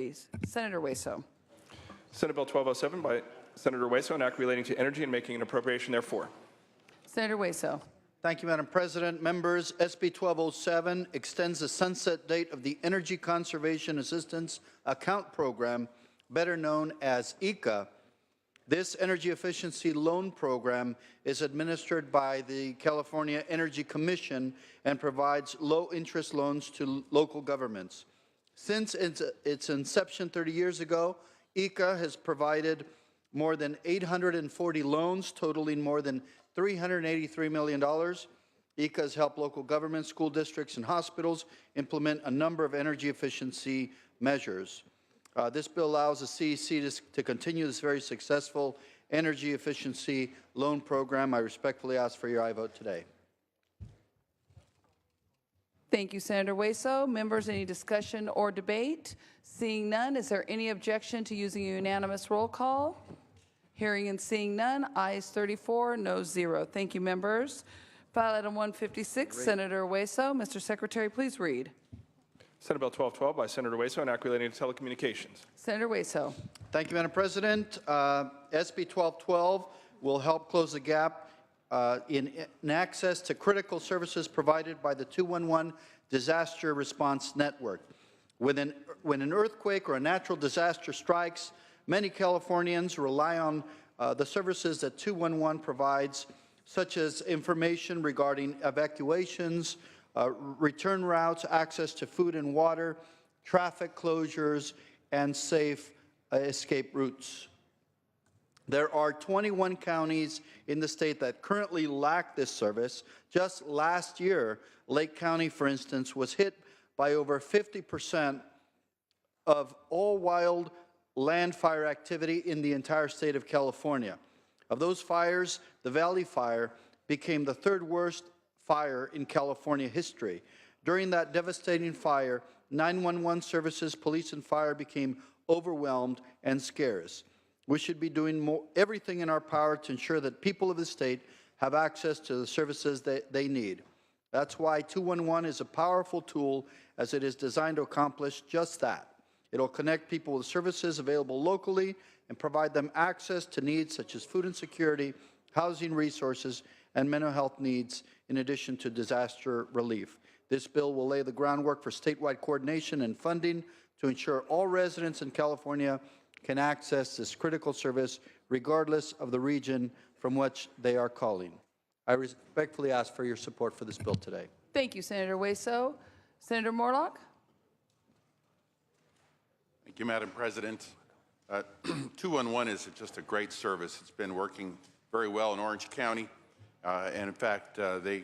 please. Senator Hueso. Senate Bill 1207 by Senator Hueso, an act relating to energy and making an appropriation therefore. Senator Hueso. Thank you, Madam President. Members, SB 1207 extends the sunset date of the Energy Conservation Assistance Account Program, better known as ECA. This energy efficiency loan program is administered by the California Energy Commission and provides low-interest loans to local governments. Since its inception 30 years ago, ECA has provided more than 840 loans totaling more than $383 million. ECA has helped local governments, school districts, and hospitals implement a number of energy efficiency measures. This bill allows the CEC to continue this very successful energy efficiency loan program. I respectfully ask for your aye vote today. Thank you, Senator Hueso. Members, any discussion or debate? Seeing none, is there any objection to using a unanimous roll call? Hearing and seeing none, ayes 34, noes 0. Thank you, members. File item 156, Senator Hueso. Mr. Secretary, please read. Senate Bill 1212 by Senator Hueso, an act relating to telecommunications. Senator Hueso. Thank you, Madam President. SB 1212 will help close the gap in access to critical services provided by the 211 Disaster Response Network. When an earthquake or a natural disaster strikes, many Californians rely on the services that 211 provides, such as information regarding evacuations, return routes, access to food and water, traffic closures, and safe escape routes. There are 21 counties in the state that currently lack this service. Just last year, Lake County, for instance, was hit by over 50% of all wild land fire activity in the entire state of California. Of those fires, the Valley Fire became the third worst fire in California history. During that devastating fire, 911 services, police and fire became overwhelmed and scarce. We should be doing everything in our power to ensure that people of the state have access to the services that they need. That's why 211 is a powerful tool, as it is designed to accomplish just that. It'll connect people with services available locally and provide them access to needs such as food and security, housing resources, and mental health needs, in addition to disaster relief. This bill will lay the groundwork for statewide coordination and funding to ensure all residents in California can access this critical service regardless of the region from which they are calling. I respectfully ask for your support for this bill today. Thank you, Senator Hueso. Senator Morlock. Thank you, Madam President. 211 is just a great service. It's been working very well in Orange County. And in fact, they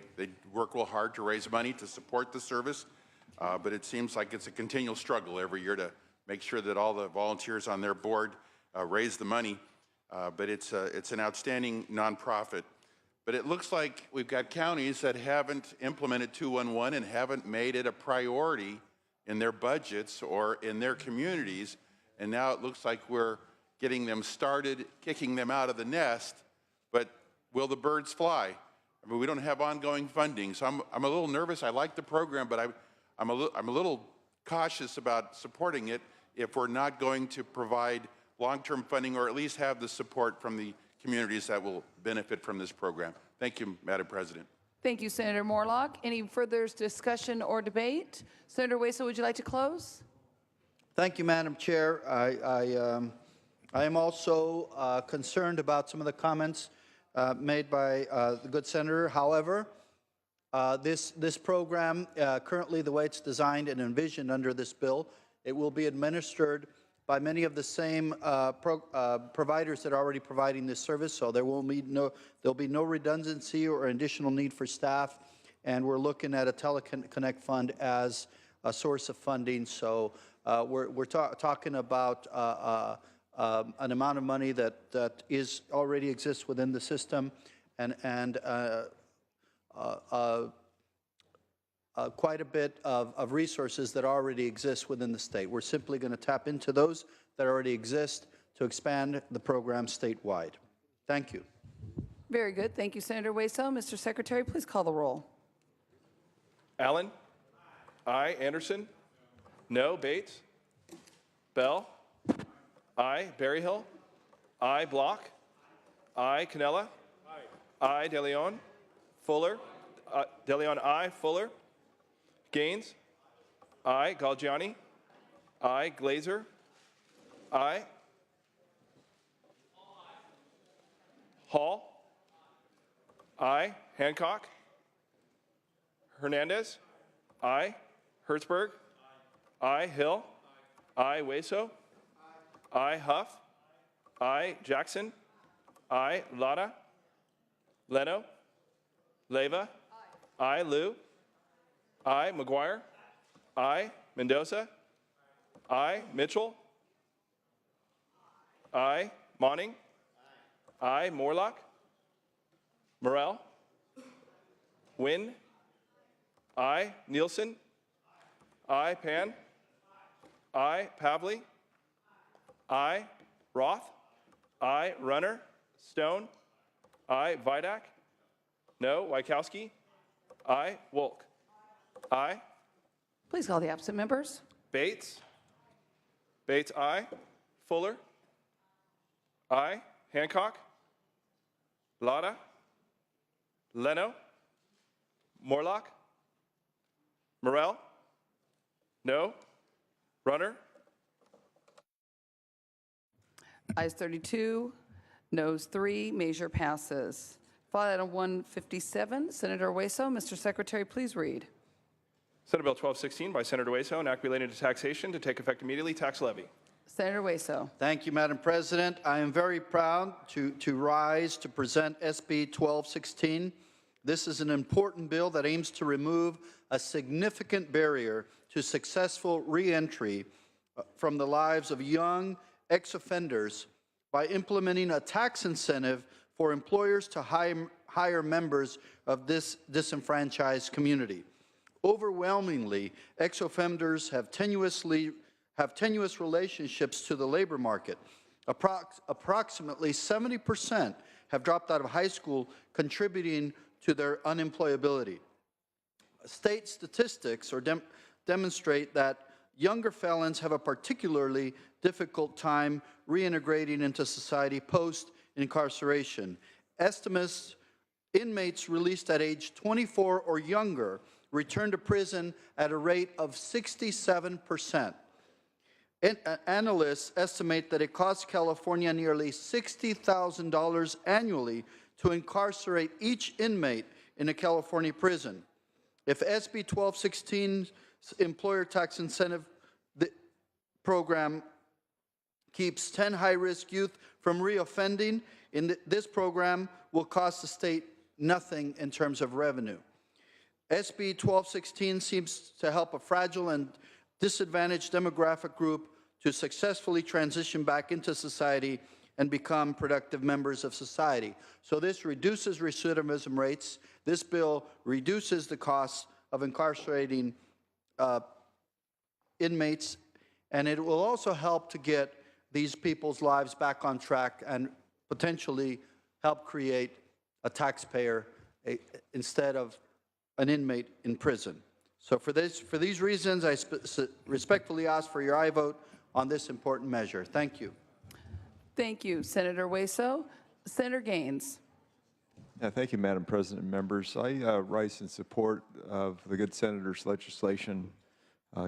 work real hard to raise money to support the service. But it seems like it's a continual struggle every year to make sure that all the volunteers on their board raise the money. But it's an outstanding nonprofit. But it looks like we've got counties that haven't implemented 211 and haven't made it a priority in their budgets or in their communities. And now it looks like we're getting them started, kicking them out of the nest. But will the birds fly? I mean, we don't have ongoing funding. So I'm a little nervous. I like the program, but I'm a little cautious about supporting it if we're not going to provide long-term funding or at least have the support from the communities that will benefit from this program. Thank you, Madam President. Thank you, Senator Morlock. Any further discussion or debate? Senator Hueso, would you like to close? Thank you, Madam Chair. I am also concerned about some of the comments made by the good senator. However, this program, currently the way it's designed and envisioned under this bill, it will be administered by many of the same providers that are already providing this service, so there'll be no redundancy or additional need for staff, and we're looking at a Teleconnect Fund as a source of funding. So we're talking about an amount of money that is already exists within the system, and quite a bit of resources that already exist within the state. We're simply going to tap into those that already exist to expand the program statewide. Thank you. Very good. Thank you, Senator Hueso. Mr. Secretary, please call the roll. Allen? Aye. Anderson? No. Bates? Bell. I. Berryhill. I. Block. I. Canella. I. De Leon. Fuller. De Leon, I. Fuller. Gaines. I. Galgiani. I. Glazer. I. Hall. I. Hancock. Hernandez. I. Hertzberg. I. Hill. I. Weso. I. Huff. I. Jackson. I. Lada. Leno. Leyva. I. Liu. I. McGuire. I. Mendoza. I. Mitchell. I. Monning. I. Morlock. Morrell. Wynn. I. Nielsen. I. Pan. I. Pavley. I. Roth. I. Runner. Stone. I. Vidak. No. Wykowski. I. Wolk. I. Please call the absent members. Bates. Bates, I. Fuller. I. Hancock. Lada. Leno. Morlock. Morrell. No. Runner. Ayes 32, noes 3, measure passes. File item 157, Senator Hueso. Mr. Secretary, please read. Senate Bill 1216 by Senator Hueso, an act relating to taxation to take effect immediately, tax levy. Senator Hueso. Thank you, Madam President. I am very proud to rise to present SB 1216. This is an important bill that aims to remove a significant barrier to successful reentry from the lives of young ex-offenders by implementing a tax incentive for employers to hire members of this disenfranchised community. Overwhelmingly, ex-offenders have tenuous relationships to the labor market. Approximately 70% have dropped out of high school, contributing to their unemployability. State statistics demonstrate that younger felons have a particularly difficult time reintegrating into society post-incarceration. Estimates inmates released at age 24 or younger return to prison at a rate of 67%. Analysts estimate that it costs California nearly $60,000 annually to incarcerate each inmate in a California prison. If SB 1216's employer tax incentive program keeps 10 high-risk youth from reoffending, this program will cost the state nothing in terms of revenue. SB 1216 seems to help a fragile and disadvantaged demographic group to successfully transition back into society and become productive members of society. So this reduces recidivism rates. This bill reduces the cost of incarcerating inmates, and it will also help to get these people's lives back on track and potentially help create a taxpayer instead of an inmate in prison. So for these reasons, I respectfully ask for your aye vote on this important measure. Thank you. Thank you, Senator Hueso. Senator Gaines. Yeah, thank you, Madam President and members. I rise in support of the good senator's legislation,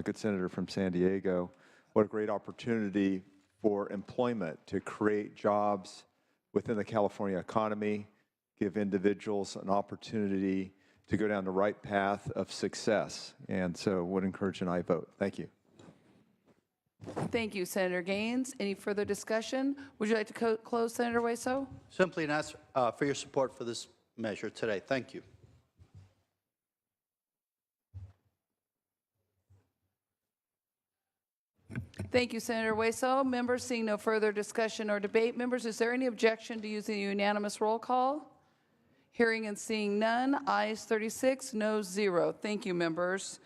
good senator from San Diego. What a great opportunity for employment to create jobs within the California economy, give individuals an opportunity to go down the right path of success. And so would encourage an aye vote. Thank you. Thank you, Senator Gaines. Any further discussion? Would you like to close, Senator Hueso? Simply ask for your support for this measure today. Thank you. Thank you, Senator Hueso. Members, seeing no further discussion or debate, members, is there any objection to using a unanimous roll call? Hearing and seeing none, ayes 36, noes 0. Thank you, members.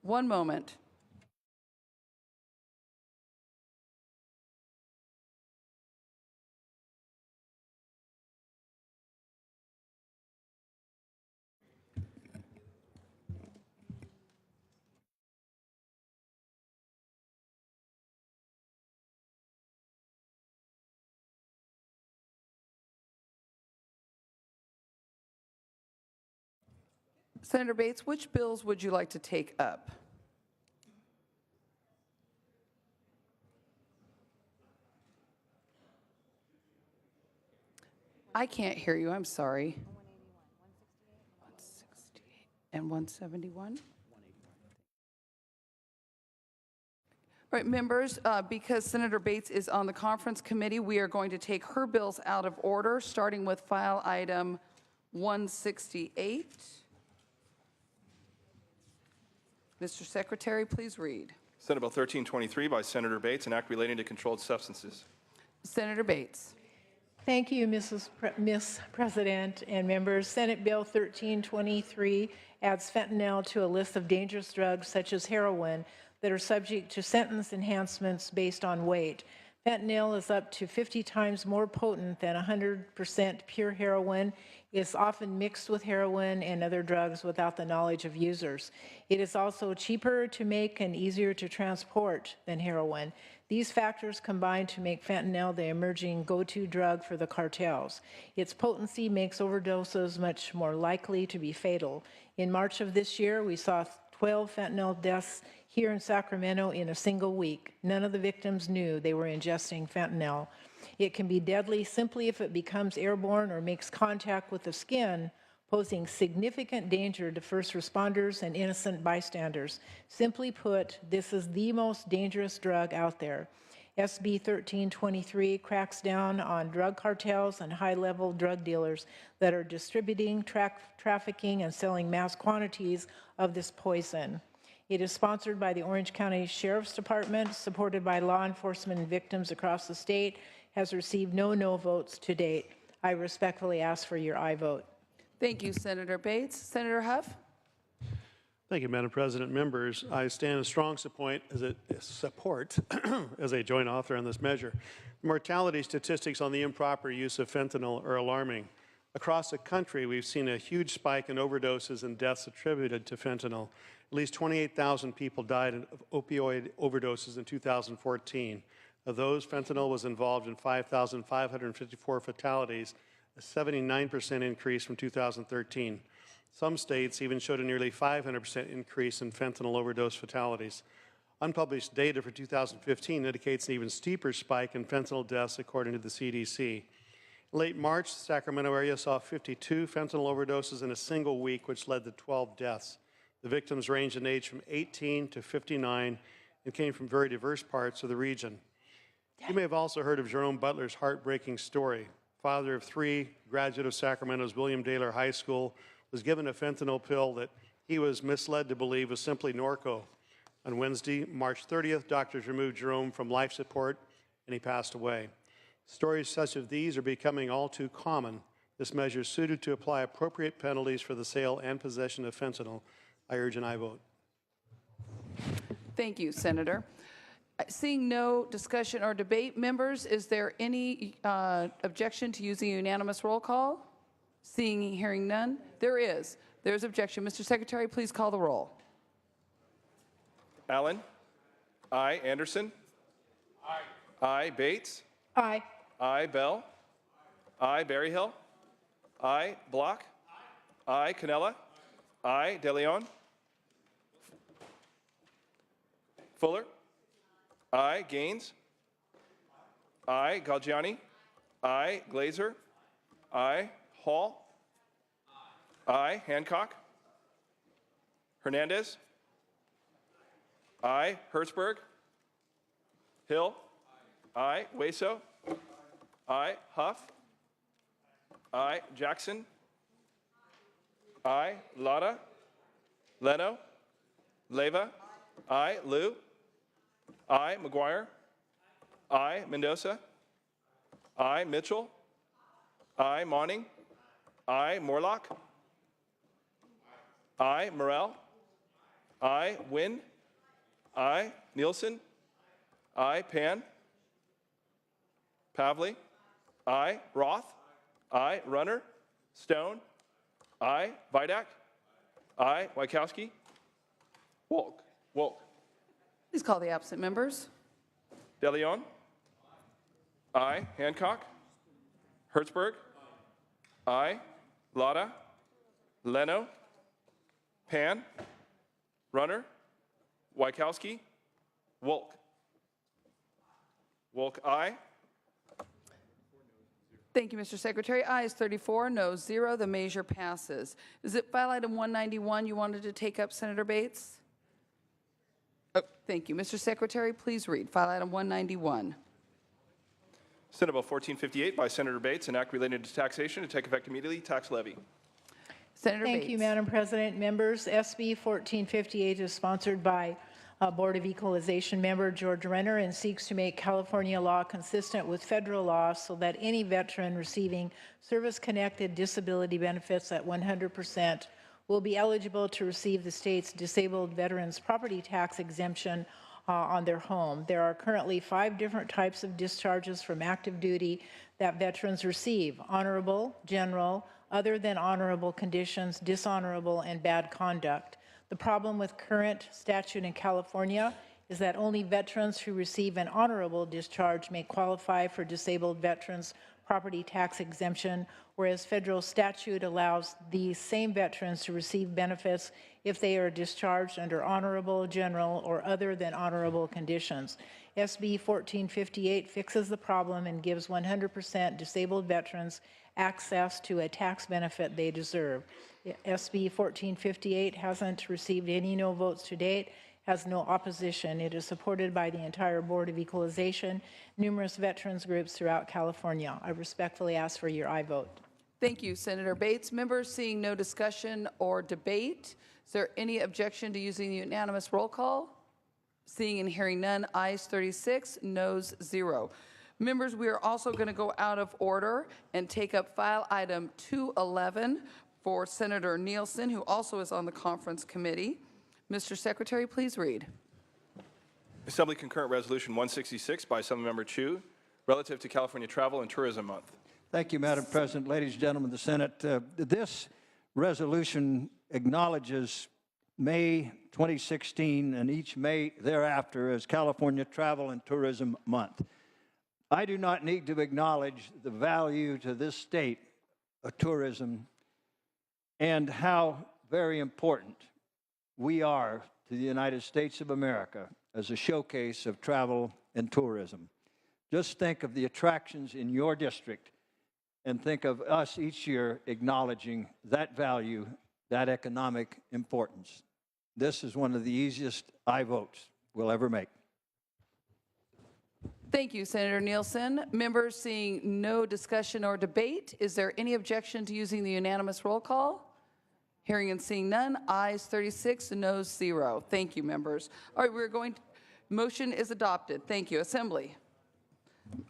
One moment. Senator Bates, which bills would you like to take up? I can't hear you, I'm sorry. 168 and 171? All right, members, because Senator Bates is on the conference committee, we are going to take her bills out of order, starting with file item 168. Mr. Secretary, please read. Senate Bill 1323 by Senator Bates, an act relating to controlled substances. Senator Bates. Thank you, Miss President and members. Senate Bill 1323 adds fentanyl to a list of dangerous drugs such as heroin that are subject to sentence enhancements based on weight. Fentanyl is up to 50 times more potent than 100% pure heroin. It's often mixed with heroin and other drugs without the knowledge of users. It is also cheaper to make and easier to transport than heroin. These factors combine to make fentanyl the emerging go-to drug for the cartels. Its potency makes overdoses much more likely to be fatal. In March of this year, we saw 12 fentanyl deaths here in Sacramento in a single week. None of the victims knew they were ingesting fentanyl. It can be deadly simply if it becomes airborne or makes contact with the skin, posing significant danger to first responders and innocent bystanders. Simply put, this is the most dangerous drug out there. SB 1323 cracks down on drug cartels and high-level drug dealers that are distributing, trafficking, and selling mass quantities of this poison. It is sponsored by the Orange County Sheriff's Department, supported by law enforcement and victims across the state, has received no votes to date. I respectfully ask for your aye vote. Thank you, Senator Bates. Senator Huff? Thank you, Madam President. Members, I stand in strong support as a joint author on this measure. Mortality statistics on the improper use of fentanyl are alarming. Across the country, we've seen a huge spike in overdoses and deaths attributed to fentanyl. At least 28,000 people died of opioid overdoses in 2014. Of those, fentanyl was involved in 5,554 fatalities, a 79% increase from 2013. Some states even showed a nearly 500% increase in fentanyl overdose fatalities. Unpublished data for 2015 indicates an even steeper spike in fentanyl deaths, according to the CDC. In late March, the Sacramento area saw 52 fentanyl overdoses in a single week, which led to 12 deaths. The victims ranged in age from 18 to 59 and came from very diverse parts of the region. You may have also heard of Jerome Butler's heartbreaking story. Father of 3, graduate of Sacramento's William Taylor High School, was given a fentanyl pill that he was misled to believe was simply Norco. On Wednesday, March 30th, doctors removed Jerome from life support and he passed away. Stories such as these are becoming all too common. This measure is suited to apply appropriate penalties for the sale and possession of fentanyl. I urge an aye vote. Thank you, Senator. Seeing no discussion or debate, members, is there any objection to using a unanimous roll call? Seeing and hearing none, there is. There's objection. Mr. Secretary, please call the roll. Allen? Aye. Anderson? Aye. Aye. Bates? Aye. Aye. Bell? Aye. Berryhill? Aye. Block? Aye. Canella? Aye. DeLeon? Fuller? Aye. Gaines? Aye. Galgiani? Aye. Glazer? Aye. Hall? Aye. Hancock? Hernandez? Aye. Hertzberg? Hill? Aye. Hueso? Aye. Huff? Aye. Jackson? Aye. Lada? Leno? Leyva? Aye. Liu? Aye. McGuire? Aye. Mendoza? Aye. Mitchell? Aye. Monning? Aye. Morlock? Aye. Morrell? Aye. Wynn? Aye. Nielsen? Aye. Pan? Pavley? Aye. Roth? Aye. Runner? Stone? Aye. Vidak? Aye. Wykowski? Wolk? Please call the absent members. DeLeon? Aye. Hancock? Hertzberg? Aye. Lada? Leno? Pan, Runner, Wykowski, Wolk. Wolk, aye. Thank you, Mr. Secretary. Ayes 34, noes 0. The measure passes. Is it file item 191 you wanted to take up, Senator Bates? Oh, thank you. Mr. Secretary, please read file item 191. Senate Bill 1458 by Senator Bates, an act related to taxation to take effect immediately, tax levy. Senator Bates. Thank you, Madam President. Members, SB 1458 is sponsored by Board of Equalization member George Renner and seeks to make California law consistent with federal law so that any veteran receiving service-connected disability benefits at 100% will be eligible to receive the state's disabled veterans property tax exemption on their home. There are currently 5 different types of discharges from active duty that veterans receive: honorable, general, other than honorable conditions, dishonorable, and bad conduct. The problem with current statute in California is that only veterans who receive an honorable discharge may qualify for disabled veterans property tax exemption, whereas federal statute allows these same veterans to receive benefits if they are discharged under honorable, general, or other than honorable conditions. SB 1458 fixes the problem and gives 100% disabled veterans access to a tax benefit they deserve. SB 1458 hasn't received any no votes to date, has no opposition. It is supported by the entire Board of Equalization, numerous veterans groups throughout California. I respectfully ask for your aye vote. Thank you, Senator Bates. Members, seeing no discussion or debate, is there any objection to using the unanimous roll call? Seeing and hearing none, ayes 36, noes 0. Members, we are also going to go out of order and take up file item 211 for Senator Nielsen, who also is on the conference committee. Mr. Secretary, please read. Assembly Concurrent Resolution 166 by Assemblymember Chu, relative to California Travel and Tourism Month. Thank you, Madam President. Ladies and gentlemen of the Senate, this resolution acknowledges May 2016 and each May thereafter as California Travel and Tourism Month. I do not need to acknowledge the value to this state of tourism and how very important we are to the United States of America as a showcase of travel and tourism. Just think of the attractions in your district and think of us each year acknowledging that value, that economic importance. This is one of the easiest aye votes we'll ever make. Thank you, Senator Nielsen. Members, seeing no discussion or debate, is there any objection to using the unanimous roll call? Hearing and seeing none, ayes 36, noes 0. Thank you, members. All right, we're going to, motion is adopted. Thank you. Assembly.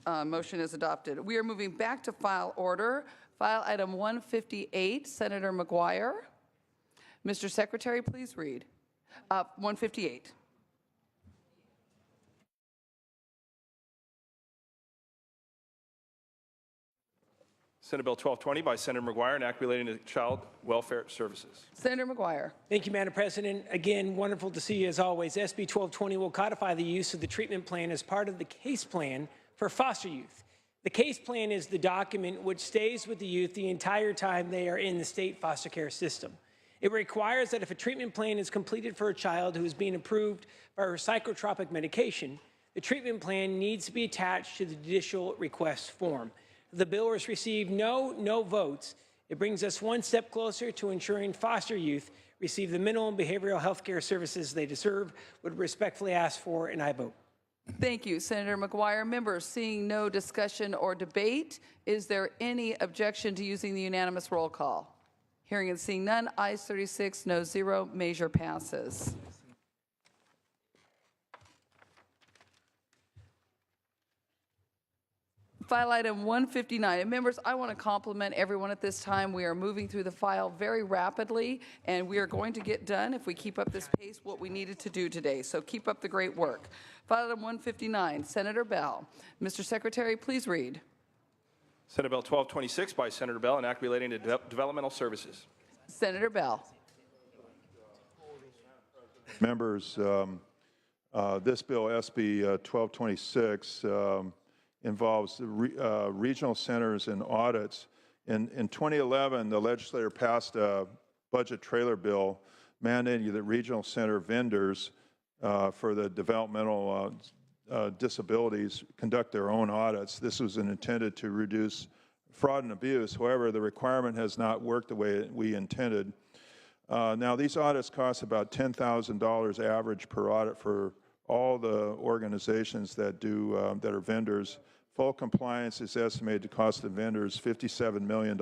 Motion is adopted. We are moving back to file order. File item 158, Senator McGuire. Mr. Secretary, please read. 158. Senate Bill 1220 by Senator McGuire, an act relating to child welfare services. Senator McGuire. Thank you, Madam President. Again, wonderful to see you as always. SB 1220 will codify the use of the treatment plan as part of the case plan for foster youth. The case plan is the document which stays with the youth the entire time they are in the state foster care system. It requires that if a treatment plan is completed for a child who is being approved for psychotropic medication, the treatment plan needs to be attached to the judicial request form. The bill has received no votes. It brings us one step closer to ensuring foster youth receive the minimum behavioral health care services they deserve. Would respectfully ask for an aye vote. Thank you, Senator McGuire. Members, seeing no discussion or debate, is there any objection to using the unanimous roll call? Hearing and seeing none, ayes 36, noes 0. Measure passes. File item 159. And members, I want to compliment everyone at this time. We are moving through the file very rapidly, and we are going to get done, if we keep up this pace, what we needed to do today. So keep up the great work. File item 159, Senator Bell. Mr. Secretary, please read. Senate Bill 1226 by Senator Bell, an act relating to developmental services. Senator Bell. Members, this bill, SB 1226, involves regional centers and audits. In 2011, the legislature passed a budget trailer bill mandating that regional center vendors for the developmental disabilities conduct their own audits. This was intended to reduce fraud and abuse. However, the requirement has not worked the way we intended. Now, these audits cost about $10,000 average per audit for all the organizations that that are vendors. Full compliance is estimated to cost the vendors $57 million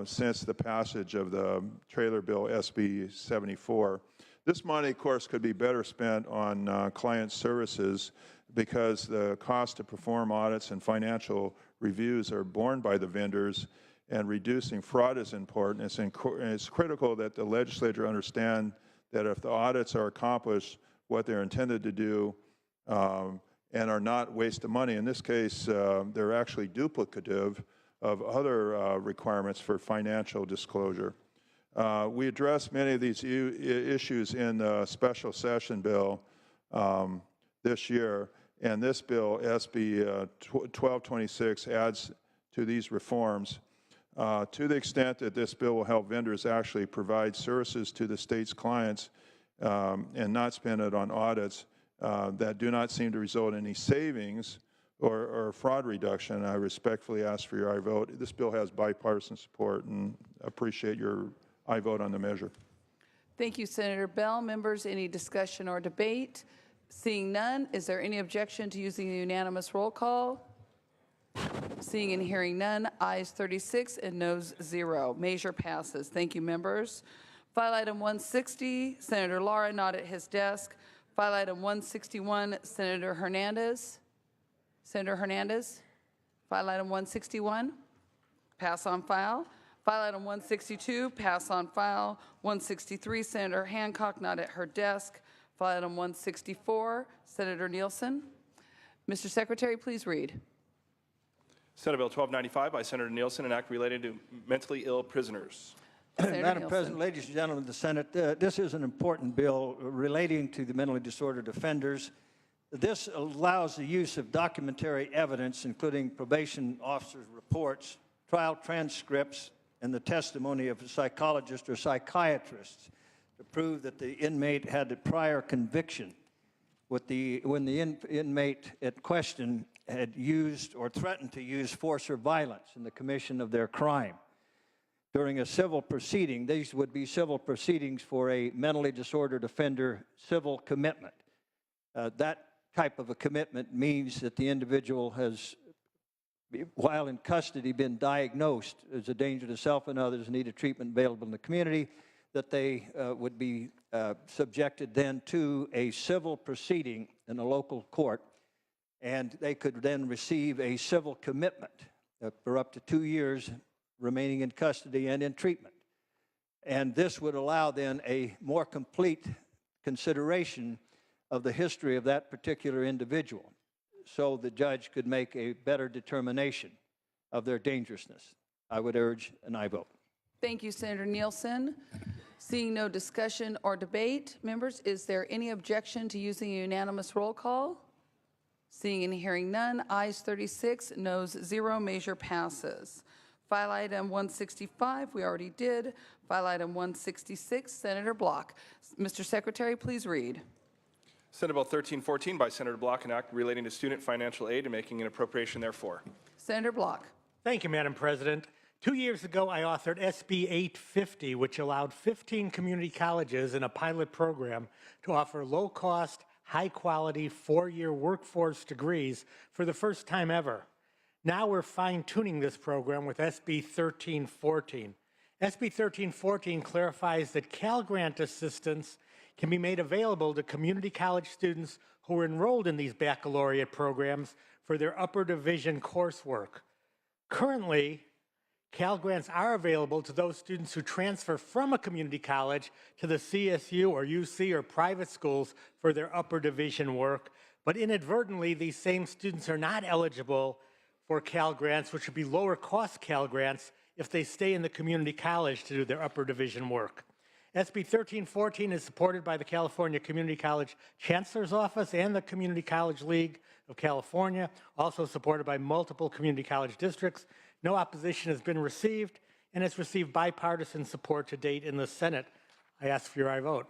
since the passage of the trailer bill SB 74. This money, of course, could be better spent on client services because the cost to perform audits and financial reviews are borne by the vendors, and reducing fraud is important. It's critical that the legislature understand that if the audits are accomplished what they're intended to do and are not waste of money, in this case, they're actually duplicative of other requirements for financial disclosure. We addressed many of these issues in the special session bill this year, and this bill, SB 1226, adds to these reforms. To the extent that this bill will help vendors actually provide services to the state's clients and not spend it on audits that do not seem to result in any savings or fraud reduction, I respectfully ask for your aye vote. This bill has bipartisan support, and appreciate your aye vote on the measure. Thank you, Senator Bell. Members, any discussion or debate? Seeing none, is there any objection to using a unanimous roll call? Seeing and hearing none, ayes 36 and noes 0. Measure passes. Thank you, members. File item 160, Senator Lara not at his desk. File item 161, Senator Hernandez. Senator Hernandez. File item 161, pass on file. File item 162, pass on file. 163, Senator Hancock not at her desk. File item 164, Senator Nielsen. Mr. Secretary, please read. Senate Bill 1295 by Senator Nielsen, an act related to mentally ill prisoners. Senator Madam Nielsen. President, ladies and gentlemen of the Senate, this is an important bill relating to the mentally disordered offenders. This allows the use of documentary evidence, including probation officers' reports, trial transcripts, and the testimony of a psychologist or psychiatrist to prove that the inmate had a prior conviction when the inmate at question had used or threatened to use force or violence in the commission of their crime. During a civil proceeding, these would be civil proceedings for a mentally disordered offender civil commitment. That type of a commitment means that the individual has, while in custody, been diagnosed as a danger to self and others and needed treatment available in the community, that they would be subjected then to a civil proceeding in a local court, and they could then receive a civil commitment for up to 2 years remaining in custody and in treatment. And this would allow then a more complete consideration of the history of that particular individual, so the judge could make a better determination of their dangerousness. I would urge an aye vote. Thank you, Senator Nielsen. Seeing no discussion or debate, members, is there any objection to using a unanimous roll call? Seeing and hearing none, ayes 36, noes 0, measure passes. File item 165, we already did. File item 166, Senator Block. Mr. Secretary, please read. Senate Bill 1314 by Senator Block, an act relating to student financial aid and making an appropriation therefor. Senator Block. Thank you, Madam President. 2 years ago, I authored SB 850, which allowed 15 community colleges in a pilot program to offer low-cost, high-quality, 4-year workforce degrees for the first time ever. Now we're fine-tuning this program with SB 1314. SB 1314 clarifies that Cal Grant assistance can be made available to community college students who are enrolled in these baccalaureate programs for their upper division coursework. Currently, Cal Grants are available to those students who transfer from a community college to the CSU or UC or private schools for their upper division work, but inadvertently these same students are not eligible for Cal Grants, which would be lower cost Cal Grants if they stay in the community college to do their upper division work. SB 1314 is supported by the California Community College Chancellor's Office and the Community College League of California, also supported by multiple community college districts. No opposition has been received, and it's received bipartisan support to date in the Senate I ask for your aye vote.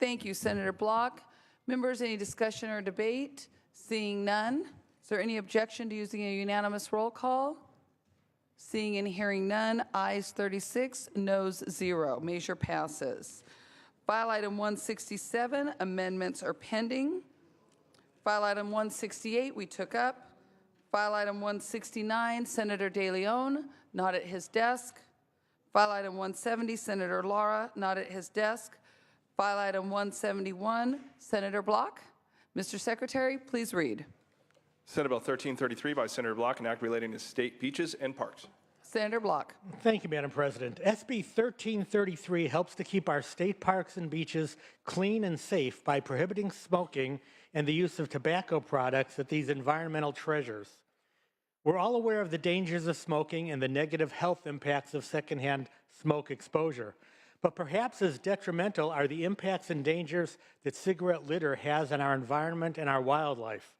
Thank you, Senator Block. Members, any discussion or debate? Seeing none, is there any objection to using a unanimous roll call? Seeing and hearing none, ayes 36, noes 0. Measure passes. File item 167, amendments are pending. File item 168, we took up. File item 169, Senator De Leon, not at his desk. File item 170, Senator Lara, not at his desk. File item 171, Senator Block. Mr. Secretary, please read. Senate Bill 1333 by Senator Block, an act relating to state beaches and parks. Senator Block. Thank you, Madam President. SB 1333 helps to keep our state parks and beaches clean and safe by prohibiting smoking and the use of tobacco products at these environmental treasures. We're all aware of the dangers of smoking and the negative health impacts of secondhand smoke exposure. But perhaps as detrimental are the impacts and dangers that cigarette litter has on our environment and our wildlife.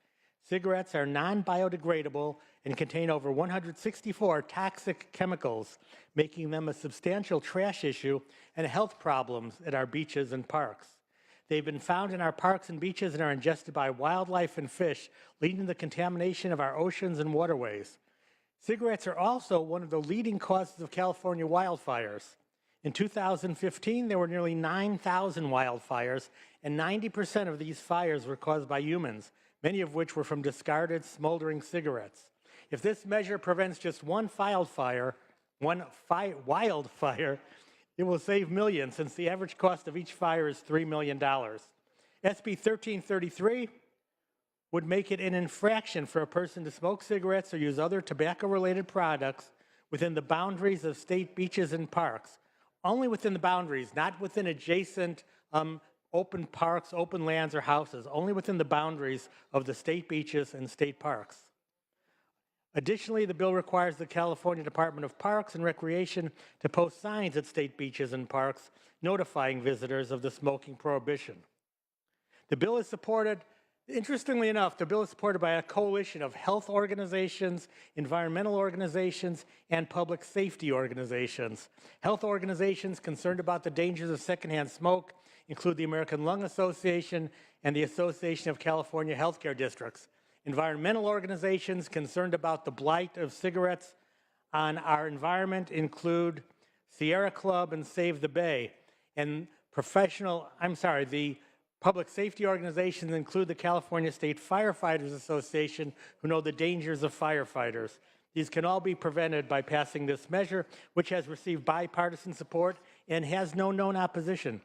Cigarettes are non-biodegradable and contain over 164 toxic chemicals, making them a substantial trash issue and health problems at our beaches and parks. They've been found in our parks and beaches and are ingested by wildlife and fish, leading to the contamination of our oceans and waterways. Cigarettes are also one of the leading causes of California wildfires. In 2015, there were nearly 9,000 wildfires, and 90% of these fires were caused by humans, many of which were from discarded, smoldering cigarettes. If this measure prevents just one wildfire, it will save millions, since the average cost of each fire is $3 million. SB 1333 would make it an infraction for a person to smoke cigarettes or use other tobacco-related products within the boundaries of state beaches and parks. Only within the boundaries, not within adjacent open parks, open lands, or houses, only within the boundaries of the state beaches and state parks. Additionally, the bill requires the California Department of Parks and Recreation to post signs at state beaches and parks notifying visitors of the smoking prohibition. The bill is supported, interestingly enough, the bill is supported by a coalition of health organizations, environmental organizations, and public safety organizations. Health organizations concerned about the dangers of secondhand smoke include the American Lung Association and the Association of California Healthcare Districts. Environmental organizations concerned about the blight of cigarettes on our environment include Sierra Club and Save the Bay. And the public safety organizations include the California State Firefighters Association, who know the dangers of firefighters. These can all be prevented by passing this measure, which has received bipartisan support and has no known opposition.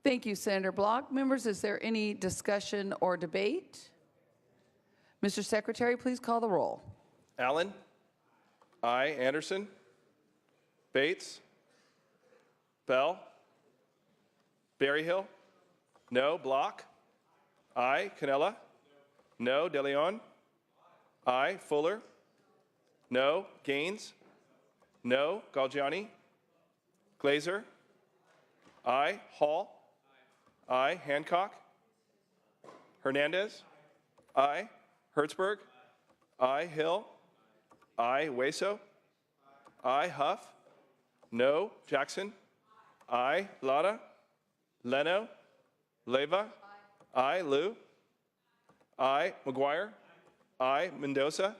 Thank you, Senator Block. Members, is there any discussion or debate? Mr. Secretary, please call the roll. Allen? Aye. Anderson? Bates? Bell? Berryhill? No. Block? Aye. Cannella? No. De Leon? Aye. Fuller? No. Gaines? No. Galgiani? Glazer? Aye. Hall? Aye. Hancock? Hernandez? Aye. Hertzberg? Aye. Hill? Aye. Hueso? Aye. Huff? No. Jackson? Aye. Lara? Leno? Leyva? Aye. Liu? Aye. McGuire? Aye. Mendoza?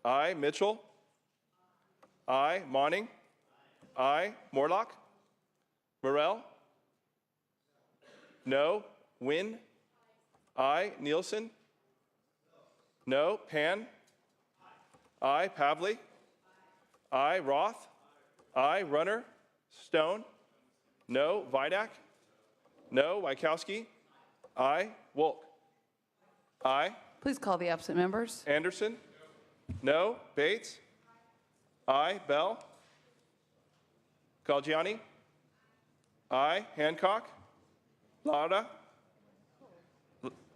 Aye. Mitchell? Aye. Monning? Aye. Morlock? Morell? No. Wynn? Aye. Nielsen? No. Pan? Aye. Pavley? Aye. Roth? Aye. Runner? Stone? No. Vidak? No. Wykowski? Aye. Wolk? Aye. Please call the absent members. Anderson? No. Bates? Aye. Bell? Galgiani? Aye. Hancock? Lara?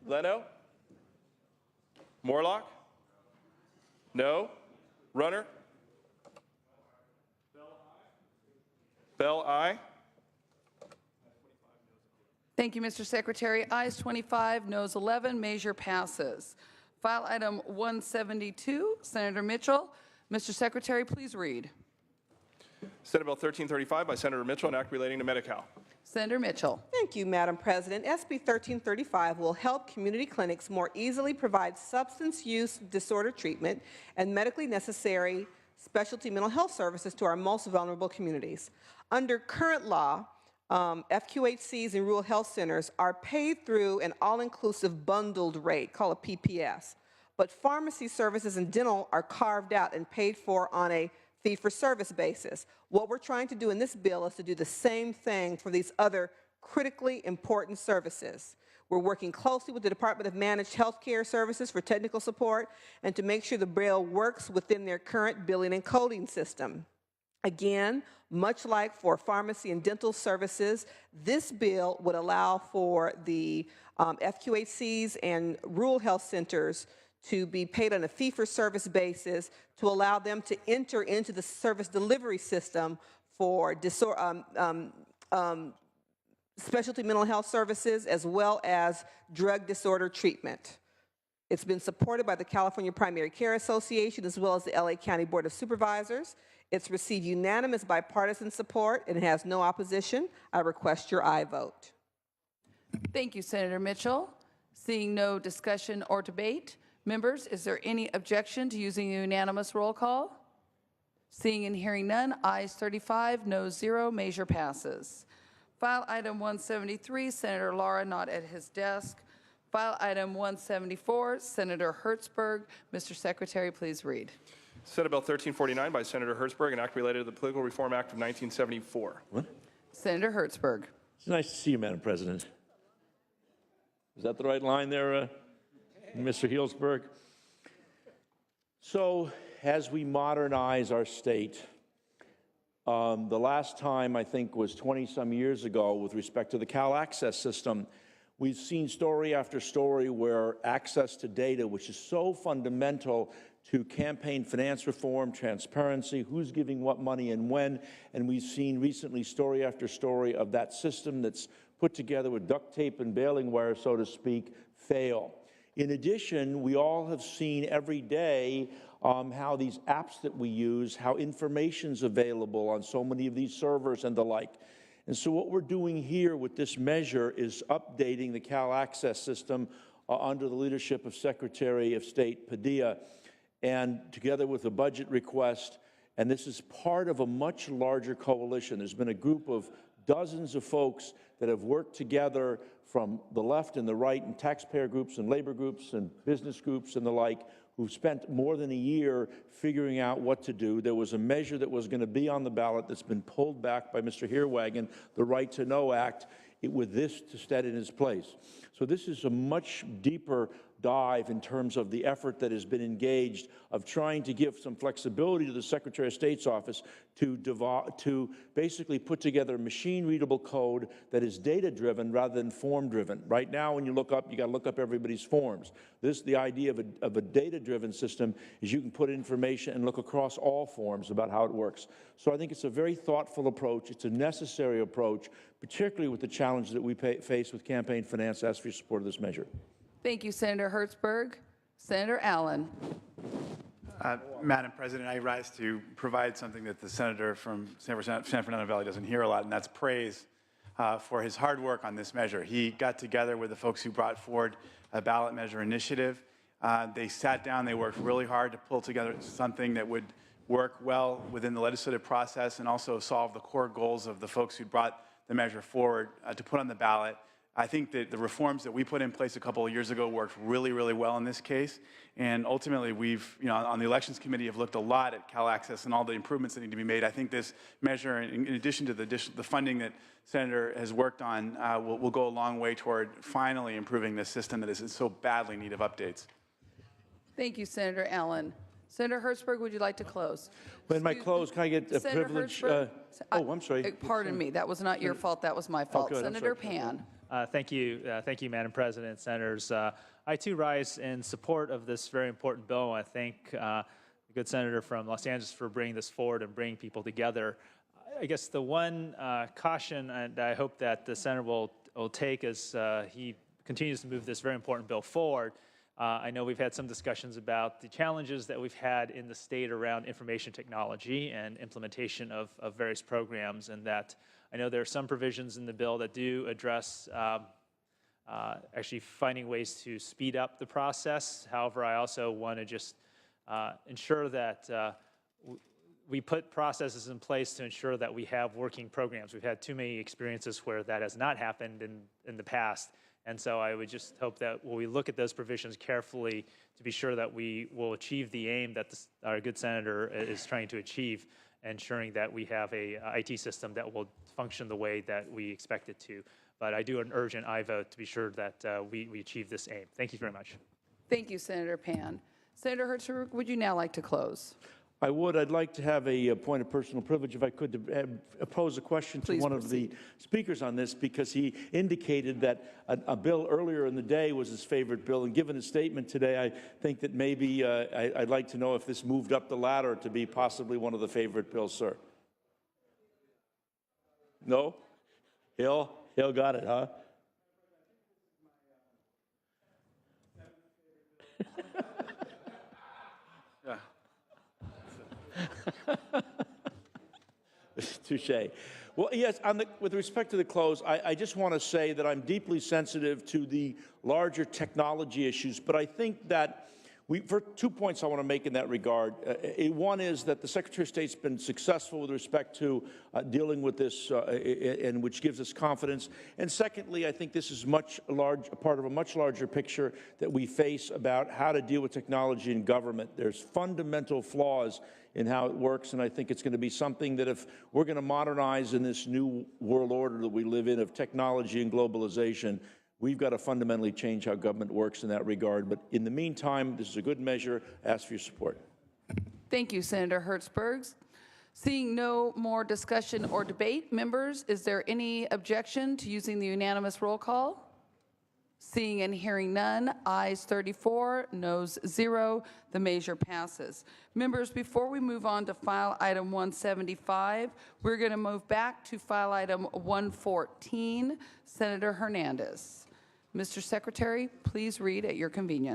Leno? Morlock? No. Runner? Bell, aye. Thank you, Mr. Secretary. Ayes 25, noes 11, measure passes. File item 172, Senator Mitchell. Mr. Secretary, please read. Senate Bill 1335 by Senator Mitchell, an act relating to Medi-Cal. Senator Mitchell. Thank you, Madam President. SB 1335 will help community clinics more easily provide substance use disorder treatment and medically necessary specialty mental health services to our most vulnerable communities. Under current law, FQHCs and rural health centers are paid through an all-inclusive bundled rate called a PPS, but pharmacy services and dental are carved out and paid for on a fee-for-service basis. What we're trying to do in this bill is to do the same thing for these other critically important services. We're working closely with the Department of Managed Healthcare Services for technical support and to make sure the bill works within their current billing and coding system. Again, much like for pharmacy and dental services, this bill would allow for the FQHCs and rural health centers to be paid on a fee-for-service basis to allow them to enter into the service delivery system for specialty mental health services as well as drug disorder treatment. It's been supported by the California Primary Care Association as well as the LA County Board of Supervisors. It's received unanimous bipartisan support and has no opposition. I request your aye vote. Thank you, Senator Mitchell. Seeing no discussion or debate, members, is there any objection to using a unanimous roll call? Seeing and hearing none, ayes 35, noes 0, measure passes. File item 173, Senator Lara not at his desk. File item 174, Senator Hertzberg. Mr. Secretary, please read. Senate Bill 1349 by Senator Hertzberg, an act related to the Political Reform Act of 1974. Senator Hertzberg. It's nice to see you, Madam President. Is that the right line there, Mr. Healdsburg? So, as we modernize our state, the last time, I think, was 20-some years ago with respect to the Cal Access system. We've seen story after story where access to data, which is so fundamental to campaign finance reform, transparency, who's giving what money and when, and we've seen recently story after story of that system that's put together with duct tape and baling wire, so to speak, fail. In addition, we all have seen every day how these apps that we use, how information's available on so many of these servers and the like. And so what we're doing here with this measure is updating the Cal Access system under the leadership of Secretary of State Padilla, and together with a budget request, and this is part of a much larger coalition. There's been a group of dozens of folks that have worked together from the left and the right, and taxpayer groups and labor groups and business groups and the like, who've spent more than a year figuring out what to do. There was a measure that was going to be on the ballot that's been pulled back by Mr. Heerwagen, the Right to Know Act, with this to stand in its place. So this is a much deeper dive in terms of the effort that has been engaged of trying to give some flexibility to the Secretary of State's office to basically put together a machine-readable code that is data-driven rather than form-driven. Right now, when you look up, you got to look up everybody's forms. The idea of a data-driven system is you can put information and look across all forms about how it works. So I think it's a very thoughtful approach. It's a necessary approach, particularly with the challenge that we face with campaign finance. I ask for your support of this measure. Thank you, Senator Hertzberg. Senator Allen. Madam President, I rise to provide something that the senator from San Fernando Valley doesn't hear a lot, and that's praise for his hard work on this measure. He got together with the folks who brought forward a ballot measure initiative. They sat down, they worked really hard to pull together something that would work well within the legislative process and also solve the core goals of the folks who brought the measure forward to put on the ballot. I think that the reforms that we put in place a couple of years ago worked really, really well in this case. And ultimately, we've, on the Elections Committee, have looked a lot at Cal Access and all the improvements that need to be made. I think this measure, in addition to the funding that Senator has worked on, will go a long way toward finally improving this system that is in so badly need of updates. Thank you, Senator Allen. Senator Hertzberg, would you like to close? When I close, can I get a Senator privilege? Hertzberg? I'm sorry. Pardon me, that was not your fault, that was my fault. good, I'm Senator sorry. Pan. Thank you, Madam President, Senators. I too rise in support of this very important bill. I thank the good senator from Los Angeles for bringing this forward and bringing people together. I guess the one caution and I hope that the senator will take as he continues to move this very important bill forward. I know we've had some discussions about the challenges that we've had in the state around information technology and implementation of various programs, and that I know there are some provisions in the bill that do address actually finding ways to speed up the process. However, I also want to just ensure that we put processes in place to ensure that we have working programs. We've had too many experiences where that has not happened in the past. And so I would just hope that when we look at those provisions carefully to be sure that we will achieve the aim that our good senator is trying to achieve, ensuring that we have a IT system that will function the way that we expect it to. But I do an urgent aye vote to be sure that we achieve this aim. Thank you very much. Thank you, Senator Pan. Senator Hertzberg, would you now like to close? I would. I'd like to have a point of personal privilege, if I could, to pose a question to one of the speakers on this, because he indicated that a bill earlier in the day was his favorite bill, and given his statement today, I think that maybe I'd like to know if this moved up the ladder to be possibly one of the favorite bills, sir. No? Hill got it, huh? Touche. Well, yes, with respect to the close, I just want to say that I'm deeply sensitive to the larger technology issues, but I think that for 2 points I want to make in that regard. One is that the Secretary of State's been successful with respect to dealing with this, and which gives us confidence. And secondly, I think this is a part of a much larger picture that we face about how to deal with technology in government. There's fundamental flaws in how it works, and I think it's going to be something that if we're going to modernize in this new world order that we live in of technology and globalization, we've got to fundamentally change how government works in that regard. But in the meantime, this is a good measure. I ask for your support. Thank you, Senator Hertzberg. Seeing no more discussion or debate, members, is there any objection to using the unanimous roll call? Seeing and hearing none, ayes 34, noes 0, the measure passes. Members, before we move on to file item 175, we're going to move back to file item 114, Senator Hernandez. Mr. Secretary, please read at your convenience.